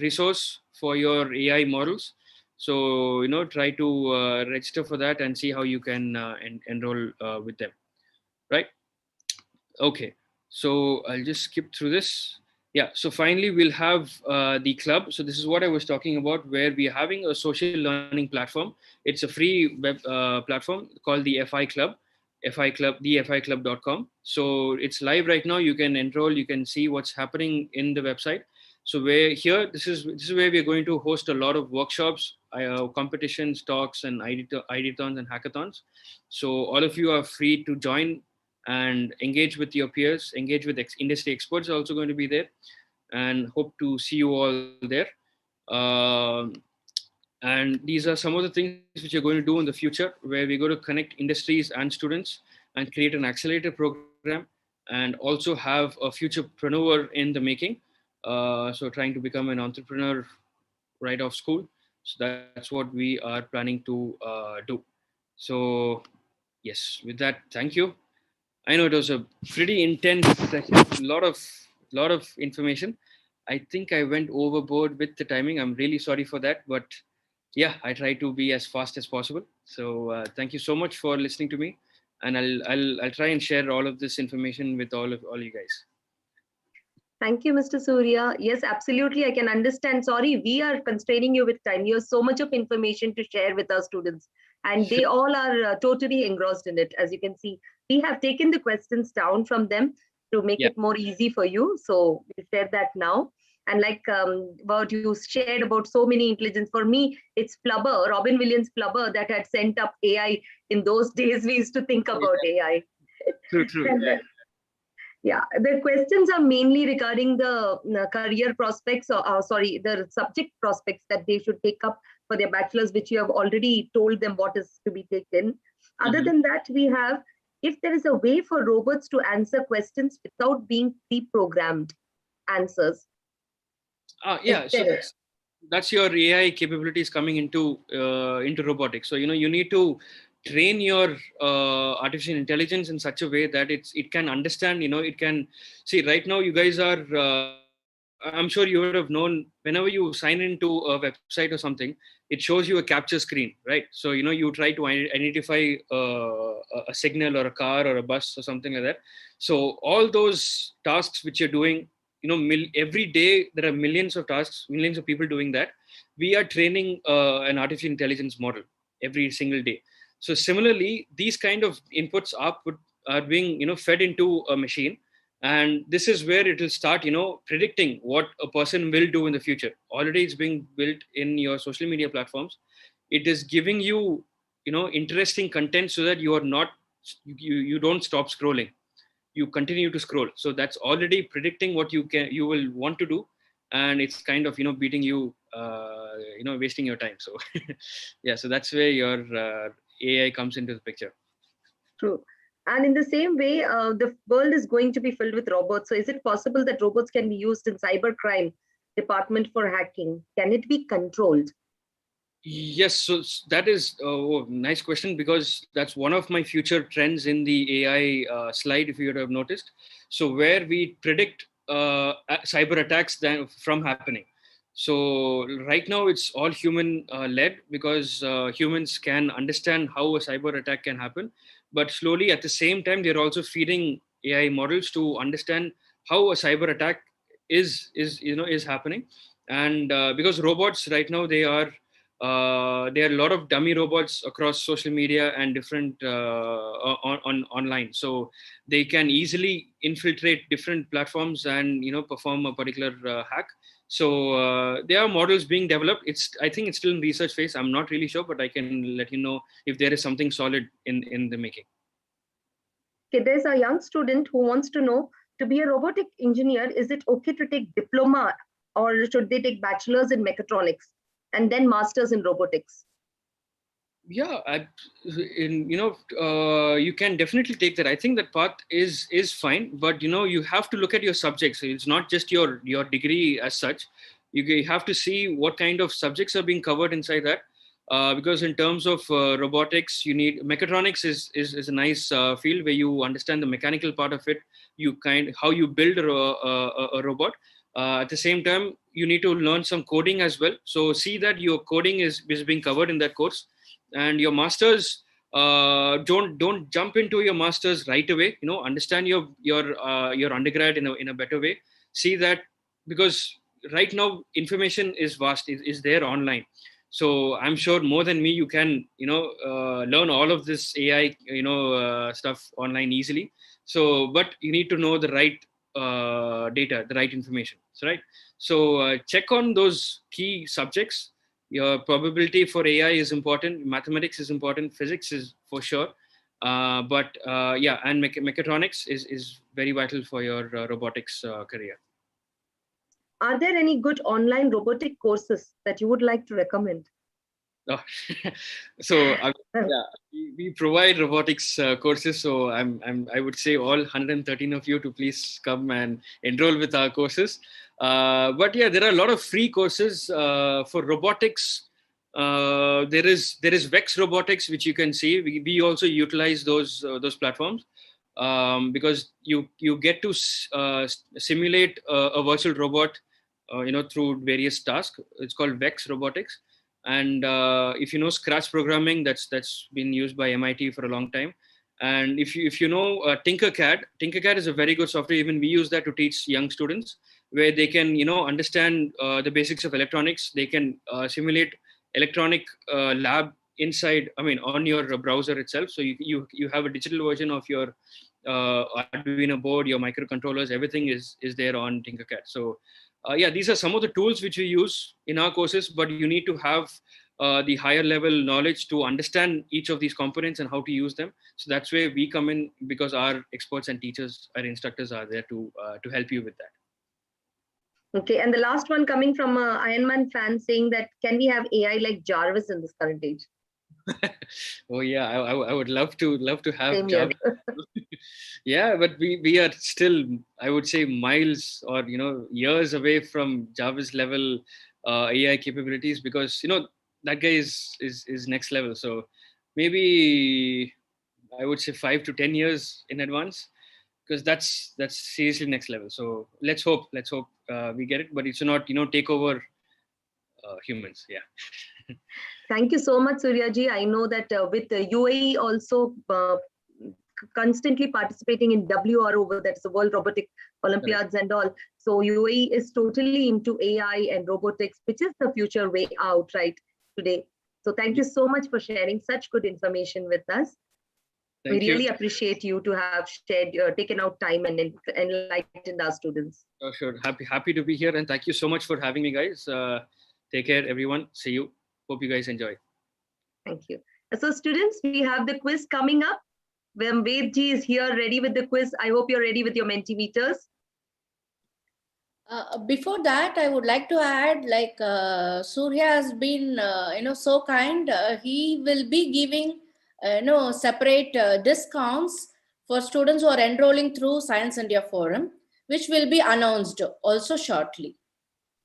resource for your AI models. So, try to register for that and see how you can enroll with them. Right. Okay. So I'll just skip through this. Yeah. So finally, we'll have the club. So this is what I was talking about, where we're having a social learning platform. It's a free web platform called the FI Club, FI Club, theficlub.com. So it's live right now. You can enroll. You can see what's happening in the website. So we're here. This is where we're going to host a lot of workshops, competitions, talks, and ideathons and hackathons. So all of you are free to join and engage with your peers, engage with industry experts are also going to be there, and hope to see you all there. Um, and these are some of the things which we're going to do in the future, where we're going to connect industries and students and create an accelerator program, and also have a futurepreneur in the making. So trying to become an entrepreneur right off school. So that's what we are planning to do. So yes, with that, thank you. I know it was a pretty intense session, lot of information. I think I went overboard with the timing. I'm really sorry for that, but yeah, I try to be as fast as possible. So thank you so much for listening to me, and I'll try and share all of this information with all you guys. Thank you, Mr. Surya. Yes, absolutely. I can understand. Sorry, we are constraining you with time. You have so much of information to share with our students, and they all are totally engrossed in it. As you can see, we have taken the questions down from them to make Yeah. it more easy for you. So we'll share that now. And like what you shared about so many intelligence, for me, it's Flubber, Robin Williams Flubber, that had sent up AI in those days. We used to think about AI. True. And yeah, the questions are mainly regarding the career prospects, or sorry, the subject prospects that they should take up for their bachelor's, which you have already told them what is to be taken. Other than that, we have, if there is a way for robots to answer questions without being pre-programmed answers. Yeah. So that's your AI capabilities coming into robotics. So you need to train your artificial intelligence in such a way that it can understand. It can see. Right now, you guys are. I'm sure you would have known, whenever you sign into a website or something, it shows you a capture screen, right? So you try to identify a signal or a car or a bus or something like that. So all those tasks which you're doing, every day there are millions of tasks, millions of people doing that. We are training an artificial intelligence model every single day. So similarly, these kind of inputs are being fed into a machine, and this is where it will start predicting what a person will do in the future. Already it's being built in your social media platforms. It is giving you interesting content, so that you are not you don't stop scrolling, you continue to scroll. So that's already predicting what you will want to do, and it's kind of beating you, wasting your time. So yeah, so that's where your AI comes into the picture. True. And in the same way, the world is going to be filled with robots. So is it possible that robots can be used in cybercrime department for hacking? Can it be controlled? Yes, so that is nice question, because that's one of my future trends in the AI slide, if you would have noticed. So where we predict cyber attacks from happening. So right now it's all human led, because humans can understand how a cyber attack can happen, but slowly at the same time they're also feeding AI models to understand how a cyber attack is happening. And because robots right now, there are a lot of dummy robots across social media and different online. So they can easily infiltrate different platforms and perform a particular hack. So there are models being developed. I think it's still in research phase. I'm not really sure, but I can let you know if there is something solid in the making. Okay, there's a young student who wants to know, to be a robotic engineer, is it okay to take diploma, or should they take bachelor's in mechatronics and then master's in robotics? Yeah, you can definitely take that. I think that path is fine, but you have to look at your subjects. It's not just your degree as such. You have to see what kind of subjects are being covered inside that. Because in terms of robotics, you need mechatronics is a nice field where you understand the mechanical part of it. How you build a robot. At the same time, you need to learn some coding as well. So see that your coding is being covered in that course, and your masters, don't jump into your masters right away. Understand your undergrad in a better way. See that, because right now information is vast, is there online. So I'm sure more than me you can learn all of this AI stuff online easily. So but you need to know the right data, the right information. So right. So check on those key subjects. Your probability for AI is important, mathematics is important, physics is for sure. But yeah, and mechatronics is very vital for your robotics career. Are there any good online robotic courses that you would like to recommend? Oh, so yeah, we provide robotics courses. So I would say all 113 of you to please come and enroll with our courses. But yeah, there are a lot of free courses for robotics. There is Vex Robotics, which you can see. We also utilize those platforms because you get to simulate a virtual robot, through various tasks. It's called Vex Robotics. And if you know Scratch programming, that's been used by MIT for a long time. And if you know Tinkercad is a very good software. Even we use that to teach young students, where they can understand the basics of electronics. They can simulate electronic lab inside, on your browser itself. So you have a digital version of your Arduino board, your microcontrollers, everything is there on Tinkercad. So yeah, these are some of the tools which we use in our courses, but you need to have the higher level knowledge to understand each of these components and how to use them. So that's where we come in, because our experts and teachers, our instructors are there to help you with that. Okay, and the last one coming from a Ironman fan saying that, can we have AI like Jarvis in this current age? Oh yeah, I would love to have Same Jarvis. Yeah, but we are still, I would say, miles or years away from Jarvis level AI capabilities, because that guy is next level. So maybe I would say 5 to 10 years in advance, because that's seriously next level. So let's hope we get it, but it's not take over humans. Yeah. Thank you so much, Suryaji. I know that with UAE also constantly participating in WRO, that's the World Robotic Olympiads and all. So UAE is totally into AI and robotics, which is the future way out right today. So thank you so much for sharing such good information with us. We really appreciate you to have shared, taken out time and enlightened our students. Oh, sure. Happy to be here, and thank you so much for having me, guys. Take care, everyone. See you. Hope you guys enjoy. Thank you. So students, we have the quiz coming up. When Vedji is here ready with the quiz, I hope you're ready with your Mentimeters. Before that, I would like to add, like Surya has been, so kind. He will be giving, separate discounts for students who are enrolling through Science India Forum, which will be announced also shortly.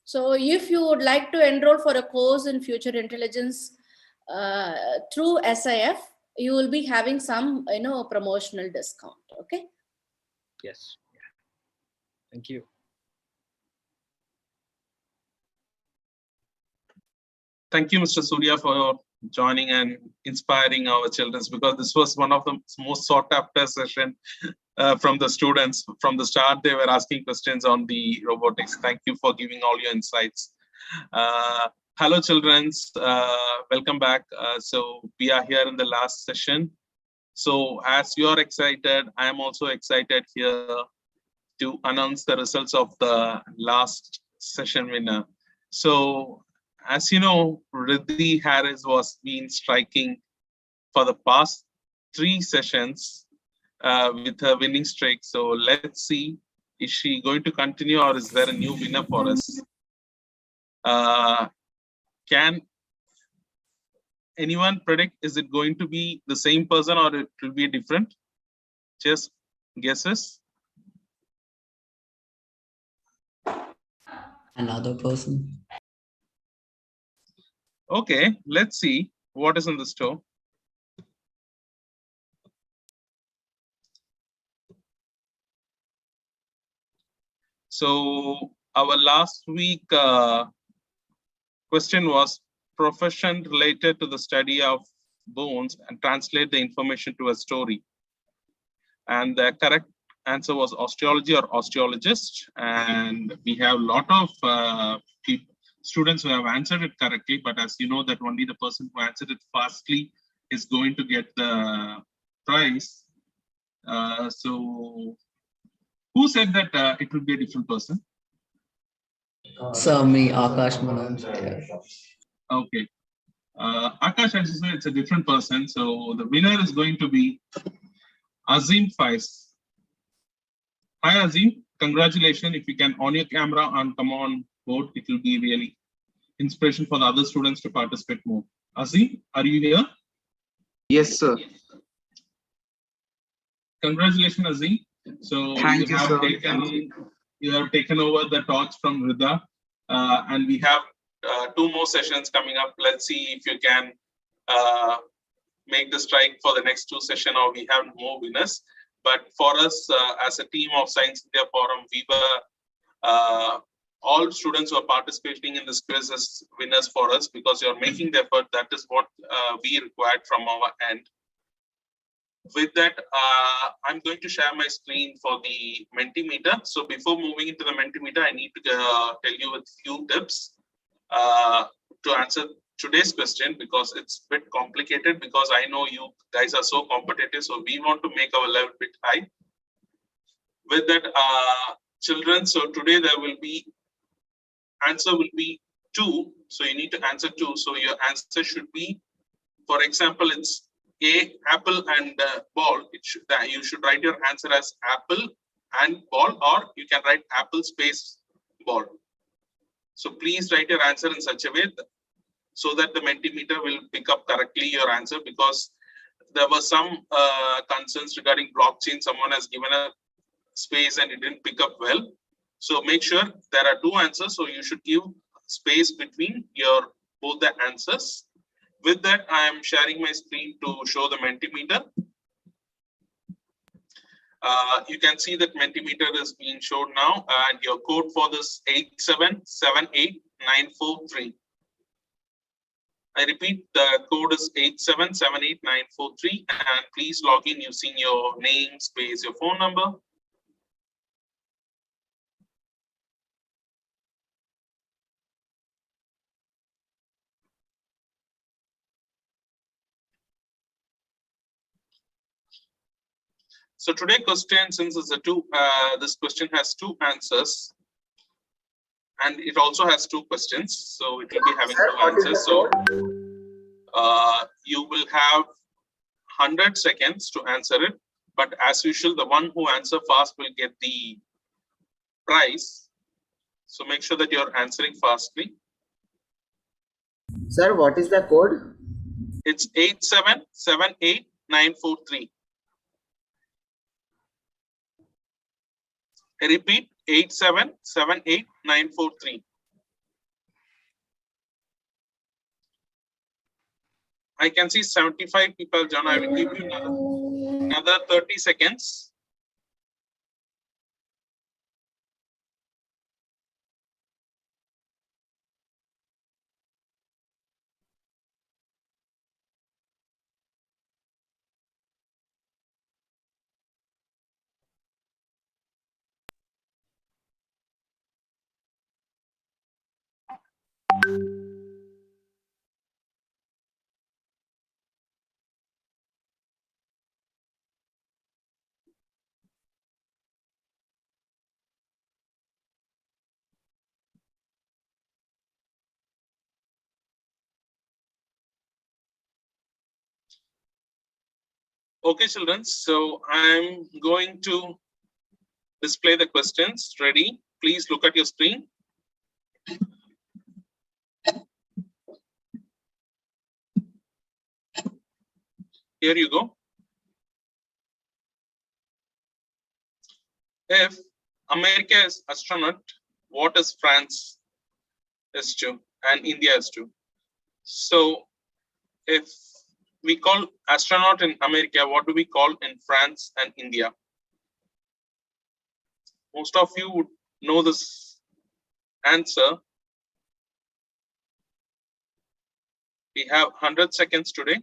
So if you would like to enroll for a course in future intelligence through SIF, you will be having some, promotional discount. Okay. Yes. Thank you. Thank you, Mr. Surya, for joining and inspiring our children, because this was one of the most sought after session from the students. From the start, they were asking questions on the robotics. Thank you for giving all your insights. Hello, children. Welcome back. So we are here in the last session. So as you are excited, I am also excited here to announce the results of the last session winner. So as you know, Riddhi Harris was been striking for the past 3 sessions with her winning streak. So let's see, is she going to continue, or is there a new winner for us? Can anyone predict, is it going to be the same person or it will be different? Just guesses. Another person. Okay, let's see what is in the store. So our last week question was profession related to the study of bones and translate the information to a story. And the correct answer was osteology or osteologist. And we have a lot of students who have answered it correctly, but as you know that only the person who answered it fastly is going to get the prize. So who said that it will be a different person? So me, Akash Manoj. Okay. Akash, as you said, it's a different person. So the winner is going to be Azim Faiz. Hi, Azim. Congratulations. If you can on your camera and come on board, it will be really inspiration for the other students to participate more. Azim, are you here? Yes, sir. Congratulations, Azim. So Thank you, sir. You have taken over the torch from Rida, and we have 2 more sessions coming up. Let's see if you can make the strike for the next 2 sessions, or we have more winners. But for us, as a team of Science India Forum, we were all students who are participating in this quiz as winners for us, because you're making the effort. That is what we required from our end. With that, I'm going to share my screen for the Mentimeter. So before moving into the Mentimeter, I need to tell you a few tips to answer today's question, because it's a bit complicated, because I know you guys are so competitive. So we want to make our level a bit high. With that, children, so today there will be, answer will be 2. So you need to answer 2. So your answer should be, for example, it's A, apple and ball. You should write your answer as apple and ball, or you can write apple space ball. So please write your answer in such a way so that the Mentimeter will pick up correctly your answer, because there were some concerns regarding blockchain. Someone has given a space and it didn't pick up well. So make sure there are 2 answers. So you should give space between your both the answers. With that, I am sharing my screen to show the Mentimeter. You can see that Mentimeter is being shown now, and your code for this 8778943. I repeat, the code is 8778943, and please log in using your name, space, your phone number. So today question, since it's this question has 2 answers, and it also has 2 questions, so it will be having 2 answers. So you will have 100 seconds to answer it, but as usual, the one who answer fast will get the prize. So make sure that you're answering fastly. Sir, what is the code? It's 8778943. I repeat, 8778943. I can see 75 people, John. I will give you another 30 seconds. Okay, children, so I'm going to display the questions. Ready? Please look at your screen. Here you go. If America is astronaut, what is France is to, and India is to? So if we call astronaut in America, what do we call in France and India? Most of you would know this answer. We have 100 seconds today.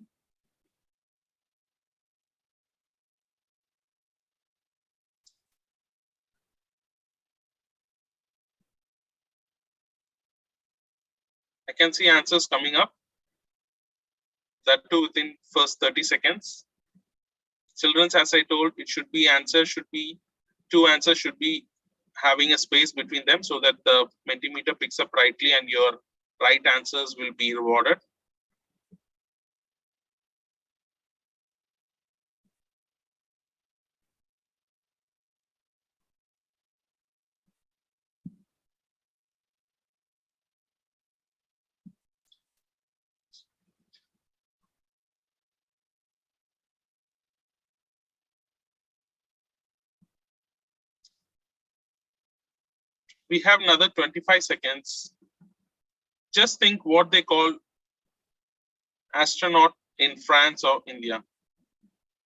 I can see answers coming up. That too within first 30 seconds. Children, as I told, it should be two answers should be having a space between them so that the Mentimeter picks up rightly and your right answers will be rewarded. We have another 25 seconds. Just think what they call astronaut in France or India.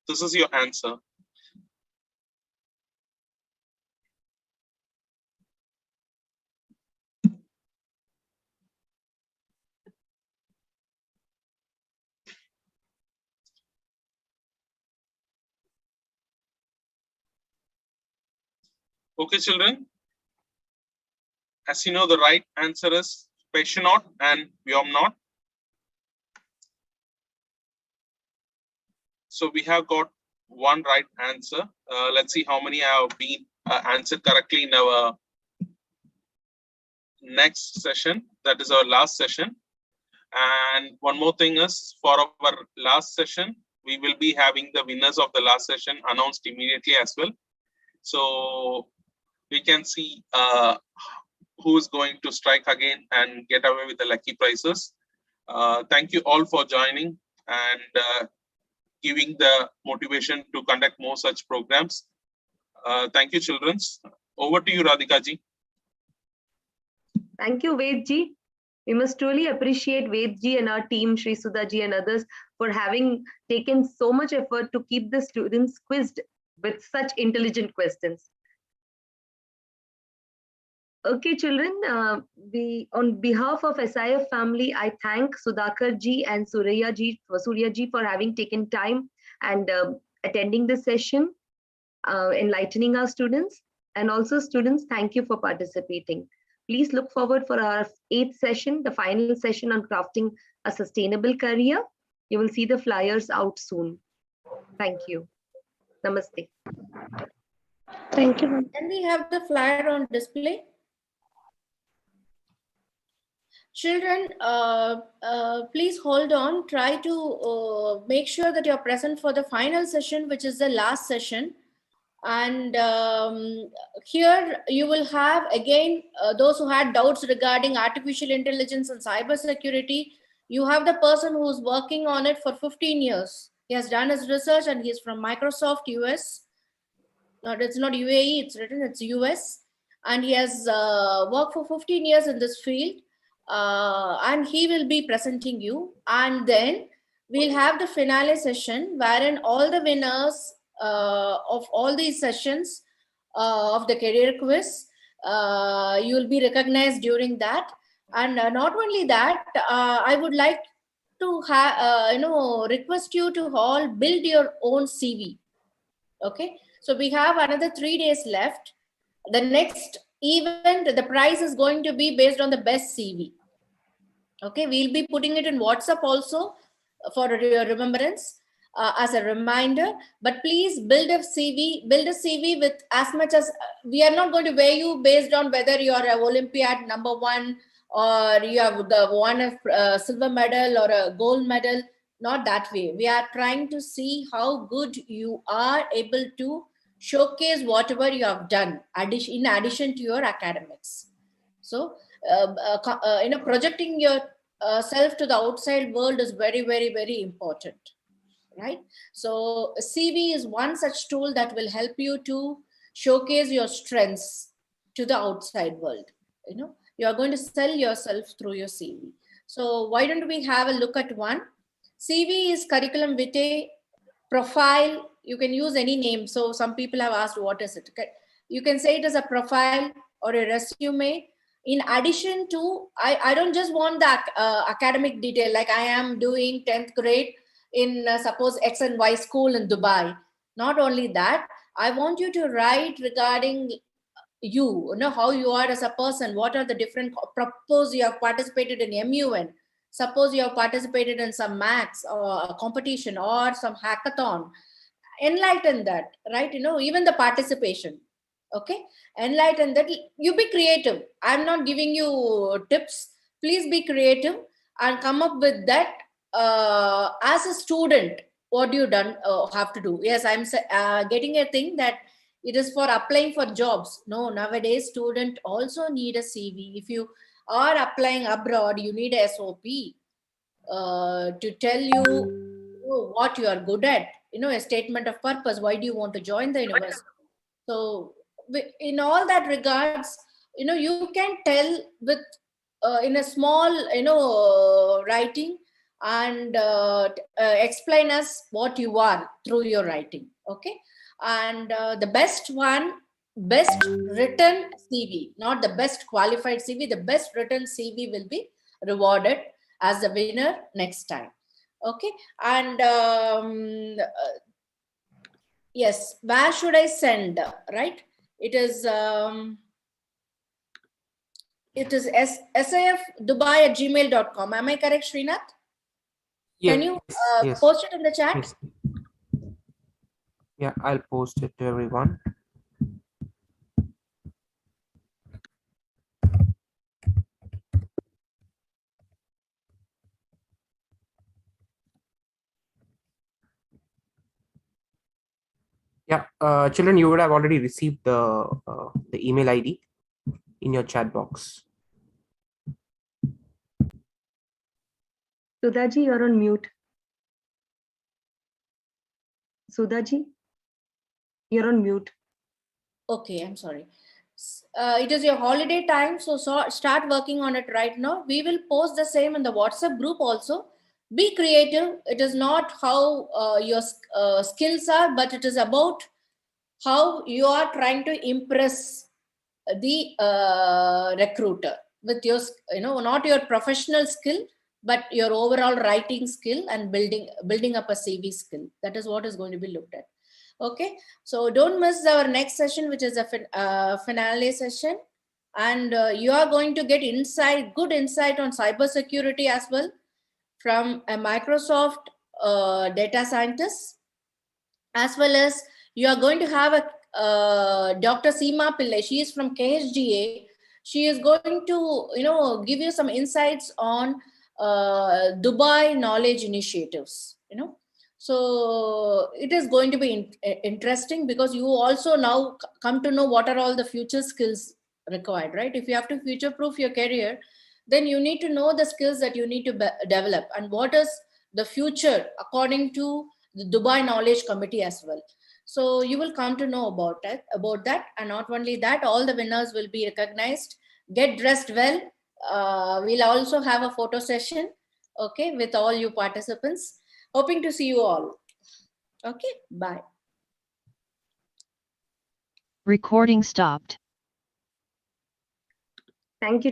This is your answer. Okay, children. As you know, the right answer is Spacenaut and Vyomnaut. So we have got one right answer. Let's see how many have been answered correctly in our next session. That is our last session. And one more thing is, for our last session, we will be having the winners of the last session announced immediately as well. So we can see who is going to strike again and get away with the lucky prizes. Thank you all for joining and giving the motivation to conduct more such programs. Thank you, children. Over to you, Radhika ji. Thank you, Ved ji. We must truly appreciate Ved ji and our team, Shri Sudha ji and others, for having taken so much effort to keep the students quizzed with such intelligent questions. Okay, children, on behalf of SIF family, I thank Sudhakar ji and Surya ji for having taken time and attending this session, enlightening our students. And also students, thank you for participating. Please look forward for our 8th session, the final session on crafting a sustainable career. You will see the flyers out soon. Thank you. Namaste. Thank you. Can we have the flyer on display? Children, please hold on. Try to make sure that you're present for the final session, which is the last session. And here you will have, again, those who had doubts regarding artificial intelligence and cybersecurity. You have the person who's working on it for 15 years. He has done his research and he's from Microsoft US. No, it's not UAE, it's written, it's US. And he has worked for 15 years in this field. And he will be presenting you. And then we'll have the finale session wherein all the winners of all these sessions of the career quiz, you will be recognized during that. And not only that, I would like to request you to all build your own CV. Okay, so we have another 3 days left. The next event, the prize is going to be based on the best CV. Okay, we'll be putting it in WhatsApp also for your remembrance as a reminder. But please build a CV with as much as, we are not going to weigh you based on whether you are an Olympiad #1 or you have won a silver medal or a gold medal. Not that way. We are trying to see how good you are able to showcase whatever you have done in addition to your academics. So, projecting yourself to the outside world is very, very, very important, right? So, CV is one such tool that will help you to showcase your strengths to the outside world. You are going to sell yourself through your CV. So, why don't we have a look at one? CV is curriculum vitae, profile. You can use any name. So some people have asked, what is it? Okay. You can say it as a profile or a resume. In addition to, I don't just want the academic detail, like I am doing 10th grade in suppose X and Y school in Dubai. Not only that, I want you to write regarding you know, how you are as a person, what are the different, propose you have participated in MUN, suppose you have participated in some maths or a competition or some hackathon, enlighten that, right? You know, even the participation, okay, enlighten that. You be creative. I'm not giving you tips. Please be creative and come up with that. As a student, what do you done have to do? Yes, I'm getting a thing that it is for applying for jobs. No, nowadays student also need a CV. If you are applying abroad, you need a SOP to tell you what you are good at, you know, a statement of purpose. Why do you want to join the university? So in all that regards, you know, you can tell with in a small, you know, writing, and explain us what you are through your writing. Okay. And the best one, best written CV, not the best qualified CV, the best written CV will be rewarded as the winner next time. Okay. And yes, where should I send, right? It is safdubai@gmail.com. Am I correct, Srinath? Yes, Can you yes, post it in the chat? yes. Yeah, I'll post it to everyone. Yeah, children, you would have already received the email ID in your chat box. Sudhaji, you're on mute. Sudhaji, you're on mute. Okay, I'm sorry. It is your holiday time, so start working on it right now. We will post the same in the WhatsApp group also. Be creative. It is not how your skills are, but it is about how you are trying to impress the recruiter with your, you know, not your professional skill, but your overall writing skill and building up a CV skill. That is what is going to be looked at. Okay, so don't miss our next session, which is a finale session, and you are going to get good insight on cybersecurity as well from a Microsoft data scientist, as well as you are going to have a Dr. Seema Pillai. She is from KSGA. She is going to, you know, give you some insights on Dubai knowledge initiatives, you know. So it is going to be interesting, because you also now come to know what are all the future skills required, right? If you have to future proof your career, then you need to know the skills that you need to develop, and what is the future according to the Dubai Knowledge Committee as well. So you will come to know about that. And not only that, all the winners will be recognized. Get dressed well. We'll also have a photo session, okay, with all you participants. Hoping to see you all. Okay, bye. Recording stopped. Thank you.